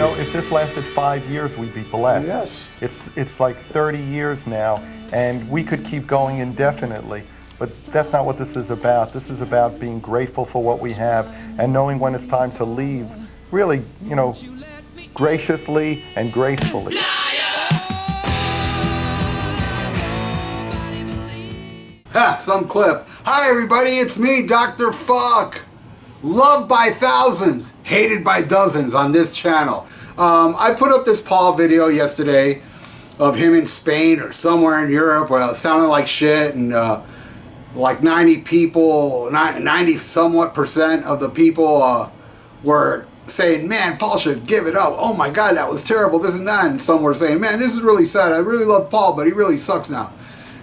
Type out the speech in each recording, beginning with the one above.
know, if this lasted 5 years, we'd be blessed. Yes. It's like 30 years now, and we could keep going indefinitely. But that's not what this is about. This is about being grateful for what we have and knowing when it's time to leave, really, you know, graciously and gracefully. Ha, some clip. Hi everybody, it's me, Dr. Fuck. Loved by thousands, hated by dozens on this channel. I put up this Paul video yesterday of him in Spain or somewhere in Europe where it sounded like shit, and like 90 people, 90 somewhat percent of the people were saying, man, Paul should give it up. Oh my God, that was terrible, this and that. And some were saying, man, this is really sad. I really love Paul, but he really sucks now.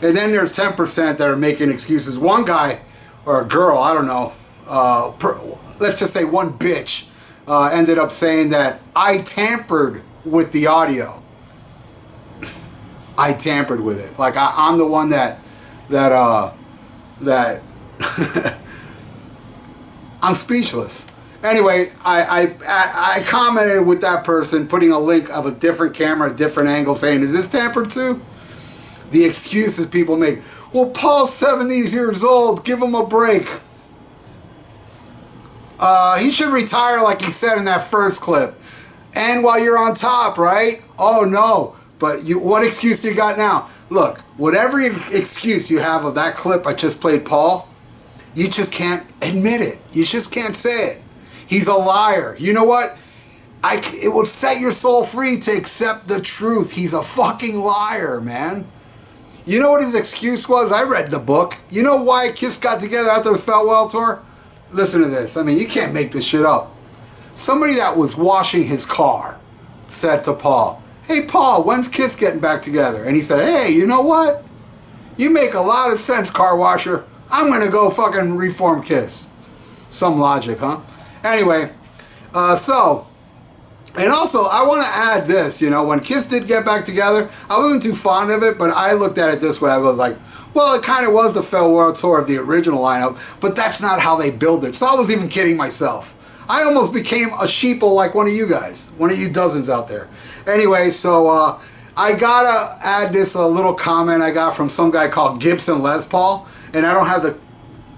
And then there's 10% that are making excuses. One guy, or a girl, I don't know, let's just say one bitch, ended up saying that I tampered with the audio. I tampered with it. Like I'm the one that I'm speechless. Anyway, I commented with that person, putting a link of a different camera, a different angle, saying, is this tampered too? The excuses people make. Well, Paul's 70 years old. Give him a break. He should retire like he said in that first clip. And while you're on top, right? Oh, no. But what excuse do you got now? Look, whatever excuse you have of that clip I just played Paul, you just can't admit it. You just can't say it. He's a liar. You know what? It will set your soul free to accept the truth. He's a fucking liar, man. You know what his excuse was? I read the book. You know why Kiss got together after the Farewell tour? Listen to this. I mean, you can't make this shit up. Somebody that was washing his car said to Paul, hey, Paul, when's Kiss getting back together? And he said, hey, you know what? You make a lot of sense, car washer. I'm going to go fucking reform Kiss. Some logic, huh? Anyway, and also, I want to add this, you know, when Kiss did get back together, I wasn't too fond of it, but I looked at it this way. I was like, well, it kind of was the farewell tour of the original lineup, but that's not how they build it. So I was even kidding myself. I almost became a sheeple like one of you guys, one of you dozens out there. Anyway, so I got to add this little comment I got from some guy called Gibson Les Paul, and I don't have the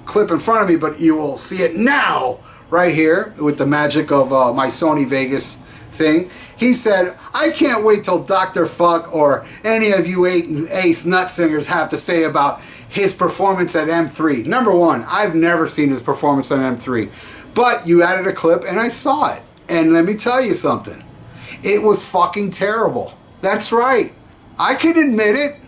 clip in front of me, but you will see it now right here with the magic of my Sony Vegas thing. He said, I can't wait till Dr. Fuck or any of you ace nut singers have to say about his performance at M3. Number one, I've never seen his performance on M3, but you added a clip and I saw it, and let me tell you something, it was fucking terrible. That's right, I can admit it.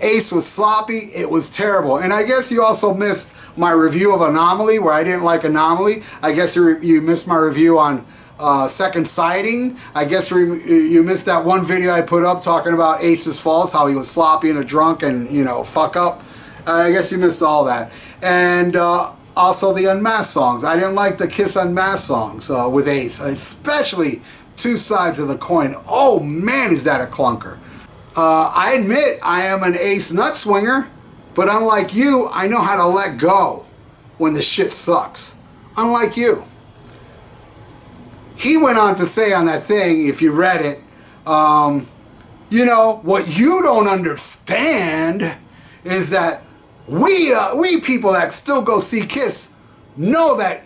Ace was sloppy, it was terrible. And I guess you also missed my review of Anomaly, where I didn't like Anomaly. I guess you missed my review on Second Sighting. I guess you missed that one video I put up talking about Ace's Falls, how he was sloppy and a drunk and, you know, fuck up. I guess you missed all that. And also the Unmasked songs. I didn't like the Kiss Unmasked songs with Ace, especially Two Sides of the Coin. Oh man, is that a clunker. I admit I am an Ace nut swinger, but unlike you, I know how to let go when the shit sucks. Unlike you. He went on to say on that thing, if you read it, you know, what you don't understand is that we people that still go see Kiss know that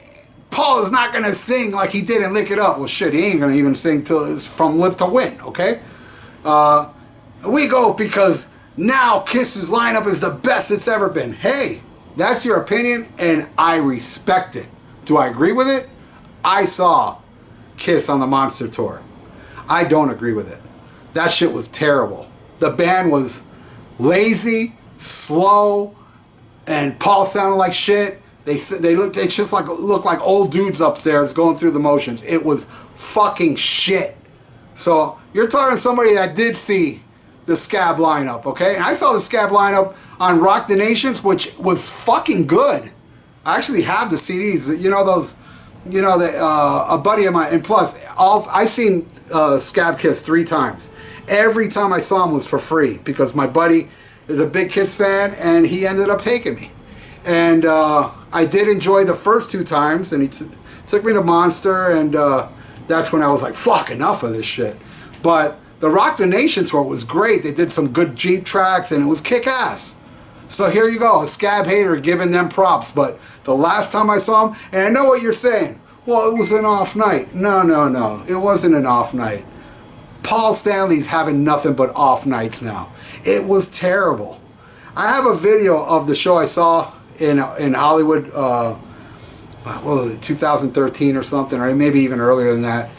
Paul is not going to sing like he did in Lick It Up. Well, shit, he ain't going to even sing till it's From Live to Win, okay? We go because now Kiss's lineup is the best it's ever been. Hey, that's your opinion, and I respect it. Do I agree with it? I saw Kiss on the Monster Tour. I don't agree with it. That shit was terrible. The band was lazy, slow, and Paul sounded like shit. They just looked like old dudes upstairs going through the motions. It was fucking shit. So you're talking to somebody that did see the Scab lineup, okay? And I saw the Scab lineup on Rock the Nations, which was fucking good. I actually have the CDs. You know those. You know, a buddy of mine, and plus, I seen Scab Kiss 3 times. Every time I saw him was for free because my buddy is a big Kiss fan, and he ended up taking me. And I did enjoy the first 2 times, and he took me to Monster, and that's when I was like, fuck, enough of this shit. But the Rock the Nation tour was great. They did some good Jeep tracks, and it was kick-ass. So here you go, a scab hater giving them props. But the last time I saw them, and I know what you're saying, well, it was an off night. No, no, no, it wasn't an off night. Paul Stanley's having nothing but off nights now. It was terrible. I have a video of the show I saw in Hollywood, what was it, 2013 or something, or maybe even earlier than that.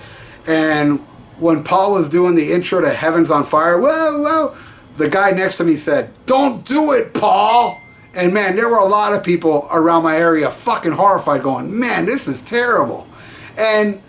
And when Paul was doing the intro to Heaven's on Fire, whoa, whoa, the guy next to me said, "Don't do it, Paul." And man, there were a lot of people around my area fucking horrified going, man, this is terrible. And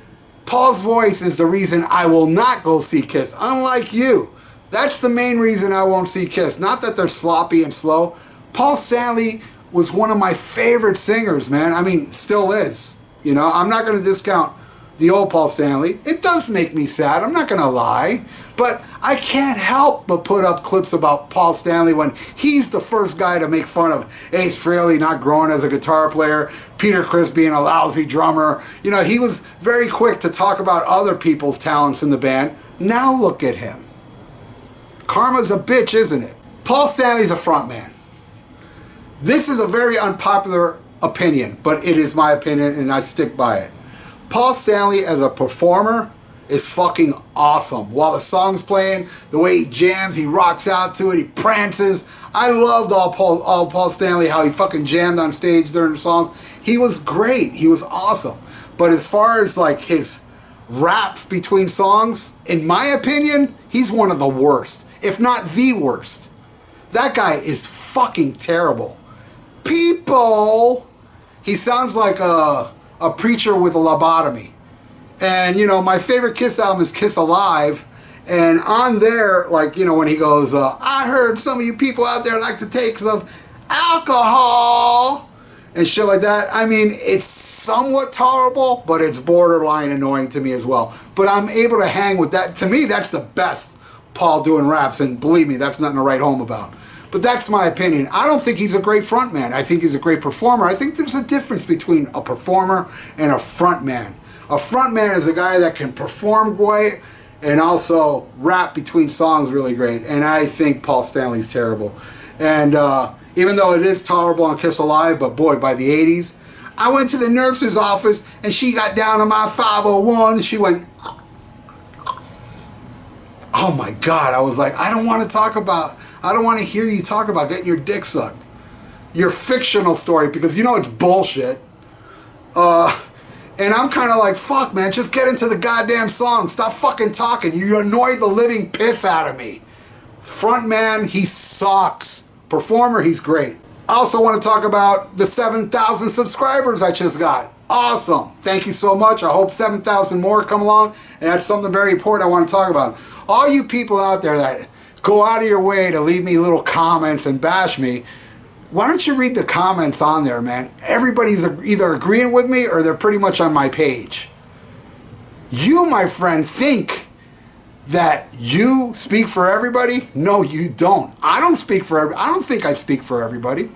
Paul's voice is the reason I will not go see Kiss, unlike you. That's the main reason I won't see Kiss. Not that they're sloppy and slow. Paul Stanley was one of my favorite singers, man. I mean, still is. You know, I'm not going to discount the old Paul Stanley. It does make me sad, I'm not going to lie. But I can't help but put up clips about Paul Stanley when he's the first guy to make fun of Ace Frehley not growing as a guitar player, Peter Criss being a lousy drummer. You know, he was very quick to talk about other people's talents in the band. Now look at him. Karma's a bitch, isn't it? Paul Stanley's a frontman. This is a very unpopular opinion, but it is my opinion and I stick by it. Paul Stanley as a performer is fucking awesome. While the song's playing, the way he jams, he rocks out to it, he prances. I loved all Paul Stanley, how he fucking jammed on stage during the song. He was great. He was awesome. But as far as like his raps between songs, in my opinion, he's one of the worst, if not the worst. That guy is fucking terrible. People, he sounds like a preacher with a lobotomy. And, you know, my favorite Kiss album is Kiss Alive. And on there, like, you know, when he goes, I heard some of you people out there like to take some alcohol and shit like that. I mean, it's somewhat tolerable, but it's borderline annoying to me as well. But I'm able to hang with that. To me, that's the best Paul doing raps. And believe me, that's nothing to write home about. But that's my opinion. I don't think he's a great frontman. I think he's a great performer. I think there's a difference between a performer and a frontman. A frontman is a guy that can perform great and also rap between songs really great. And I think Paul Stanley's terrible. And even though it is tolerable on Kiss Alive, but boy, by the 80s, I went to the nurse's office and she got down on my 501 and she went, oh my God. I was like, I don't want to hear you talk about getting your dick sucked. Your fictional story, because you know it's bullshit. And I'm kind of like, fuck, man, just get into the goddamn song. Stop fucking talking. You annoy the living piss out of me. Frontman, he sucks. Performer, he's great. I also want to talk about the 7,000 subscribers I just got. Awesome. Thank you so much. I hope 7,000 more come along. And that's something very important I want to talk about. All you people out there that go out of your way to leave me little comments and bash me, why don't you read the comments on there, man? Everybody's either agreeing with me or they're pretty much on my page. You, my friend, think that you speak for everybody? No, you don't. I don't speak for I don't think I speak for everybody.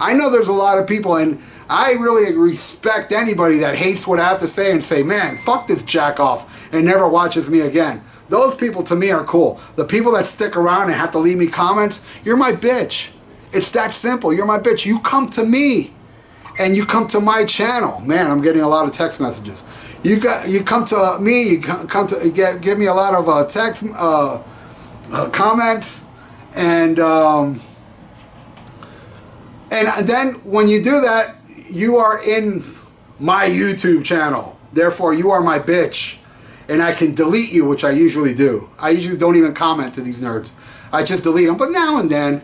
I know there's a lot of people, and I really respect anybody that hates what I have to say and say, man, fuck this jack off and never watches me again. Those people to me are cool. The people that stick around and have to leave me comments, you're my bitch. It's that simple. You're my bitch. You come to me and you come to my channel. Man, I'm getting a lot of text messages. You come to me, you come to give me a lot of text comments, and then when you do that, you are in my YouTube channel. Therefore, you are my bitch. And I can delete you, which I usually do. I usually don't even comment to these nerds. I just delete them. But now and then,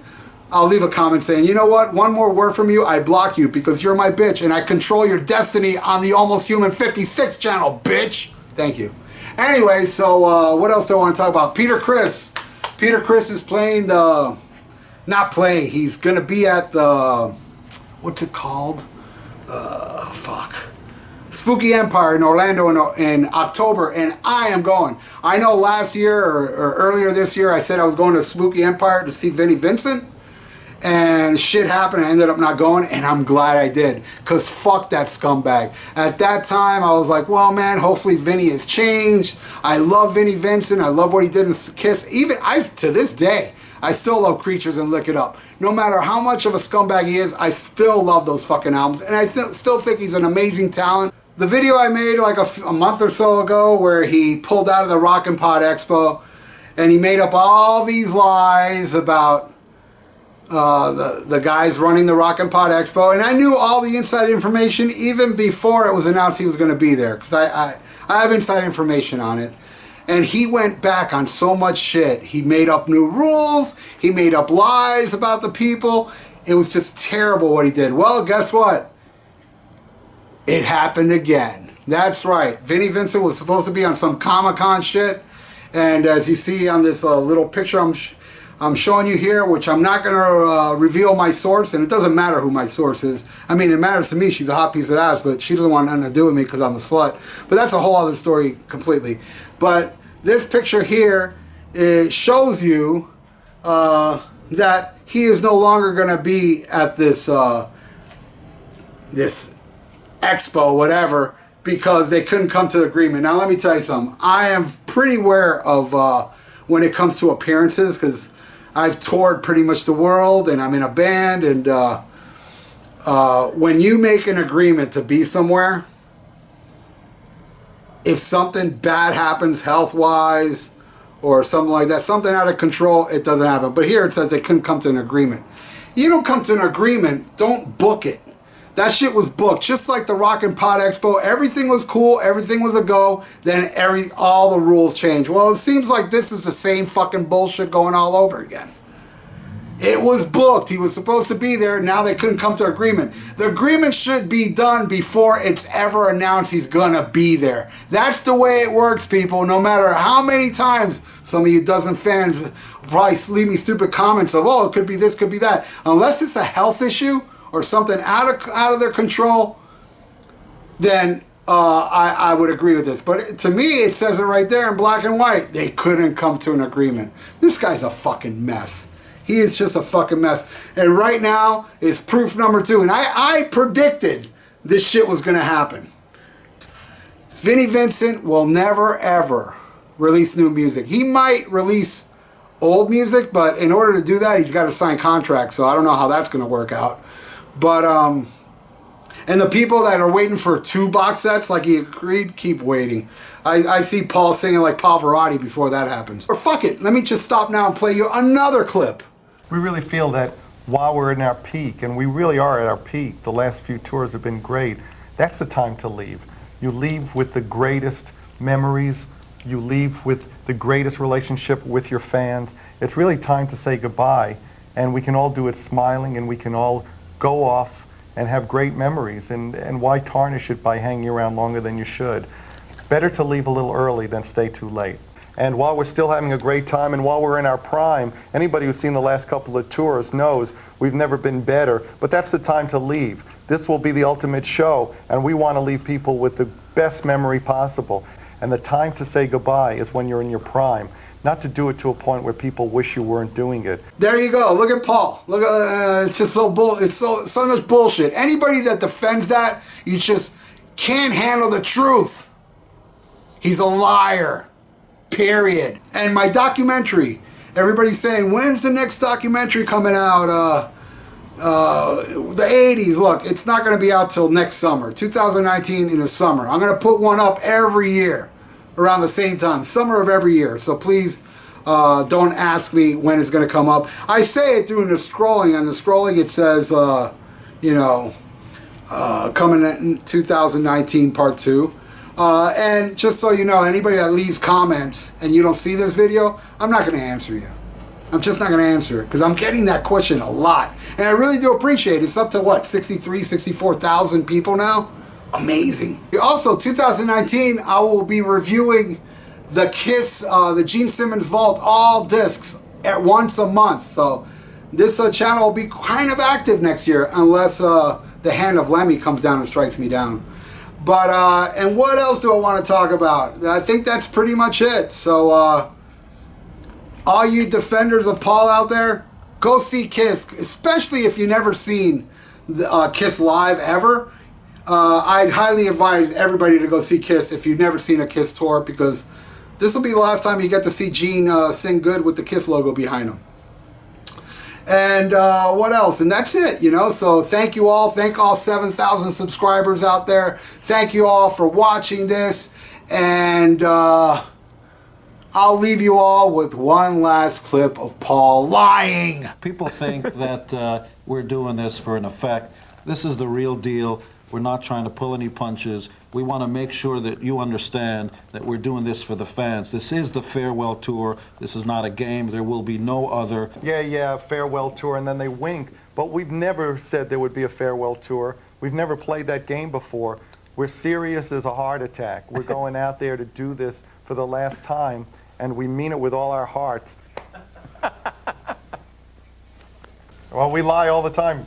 I'll leave a comment saying, you know what, one more word from you, I block you because you're my bitch and I control your destiny on the Almost Human 56 channel, bitch. Thank you. Anyway, so what else do I want to talk about? Peter Criss. Peter Criss is playing the, not playing, he's going to be at the, what's it called? Spooky Empire in Orlando in October, and I am going. I know last year or earlier this year I said I was going to Spooky Empire to see Vinnie Vincent. and shit happened. I ended up not going, and I'm glad I did, because fuck that scumbag. At that time, I was like, well, man, hopefully Vinnie has changed. I love Vinnie Vincent. I love what he did in Kiss. Even to this day, I still love Creatures and Lick It Up. No matter how much of a scumbag he is, I still love those fucking albums, and I still think he's an amazing talent. The video I made like a month or so ago where he pulled out of the Rockin' Pod Expo, and he made up all these lies about the guys running the Rockin' Pod Expo, and I knew all the inside information even before it was announced he was going to be there, because I have inside information on it. And he went back on so much shit. He made up new rules. He made up lies about the people. It was just terrible what he did. Well, guess what? It happened again. That's right. Vinnie Vincent was supposed to be on some Comic-Con shit. And as you see on this little picture I'm showing you here, which I'm not going to reveal my source, and it doesn't matter who my source is. I mean, it matters to me. She's a hot piece of ass, but she doesn't want nothing to do with me because I'm a slut. But that's a whole other story completely. But this picture here, it shows you that he is no longer going to be at this this expo, whatever, because they couldn't come to an agreement. Now, let me tell you something. I am pretty aware of when it comes to appearances, because I've toured pretty much the world, and I'm in a band, and when you make an agreement to be somewhere, if something bad happens health-wise or something like that, something out of control, it doesn't happen. But here it says they couldn't come to an agreement. You don't come to an agreement, don't book it. That shit was booked, just like the Rockin' Pod Expo. Everything was cool, everything was a go, then all the rules changed. Well, it seems like this is the same fucking bullshit going all over again. It was booked. He was supposed to be there. Now they couldn't come to agreement. The agreement should be done before it's ever announced he's gonna be there. That's the way it works, people. No matter how many times some of you dozen fans probably leave me stupid comments of, oh, it could be this, could be that. Unless it's a health issue or something out of their control, then I would agree with this. But to me, it says it right there in black and white. They couldn't come to an agreement. This guy's a fucking mess. He is just a fucking mess. And right now is proof number 2. And I predicted this shit was going to happen. Vinnie Vincent will never, ever release new music. He might release old music, but in order to do that, he's got to sign contracts. So I don't know how that's going to work out. But, and the people that are waiting for 2 box sets, like he agreed, keep waiting. I see Paul singing like Pavarotti before that happens. Or fuck it, let me just stop now and play you another clip. We really feel that while we're in our peak, and we really are at our peak, the last few tours have been great, that's the time to leave. You leave with the greatest memories, you leave with the greatest relationship with your fans. It's really time to say goodbye, and we can all do it smiling, and we can all go off and have great memories, and why tarnish it by hanging around longer than you should? Better to leave a little early than stay too late. And while we're still having a great time, and while we're in our prime, anybody who's seen the last couple of tours knows we've never been better, but that's the time to leave. This will be the ultimate show, and we want to leave people with the best memory possible. And the time to say goodbye is when you're in your prime, not to do it to a point where people wish you weren't doing it. There you go. Look at Paul. Look at it's just so much bullshit. Anybody that defends that, you just can't handle the truth. He's a liar. Period. And my documentary, everybody's saying, when's the next documentary coming out? The 80s. Look, it's not going to be out till next summer, 2019 in the summer. I'm going to put one up every year around the same time, summer of every year. So please don't ask me when it's going to come up. I say it during the scrolling. On the scrolling it says, coming in 2019 part 2. And just so you know, anybody that leaves comments and you don't see this video, I'm not going to answer you. I'm just not going to answer it, because I'm getting that question a lot. And I really do appreciate it. It's up to, what, 64,000 people now? Amazing. Also, 2019, I will be reviewing the Kiss, the Gene Simmons Vault, all discs at once a month. So this channel will be kind of active next year, unless the hand of Lemmy comes down and strikes me down. But, and what else do I want to talk about? I think that's pretty much it. So, all you defenders of Paul out there, go see Kiss, especially if you've never seen Kiss live ever. I'd highly advise everybody to go see Kiss if you've never seen a Kiss tour, because this will be the last time you get to see Gene sing good with the Kiss logo behind him. And what else? And that's it, you know. So thank you all. Thank all 7,000 subscribers out there. Thank you all for watching this. And I'll leave you all with one last clip of Paul lying. People think that we're doing this for an effect. This is the real deal. We're not trying to pull any punches. We want to make sure that you understand that we're doing this for the fans. This is the farewell tour. This is not a game. There will be no other. Yeah, farewell tour, and then they wink. But we've never said there would be a farewell tour. We've never played that game before. We're serious as a heart attack. We're going out there to do this for the last time, and we mean it with all our hearts. Well, we lie all the time.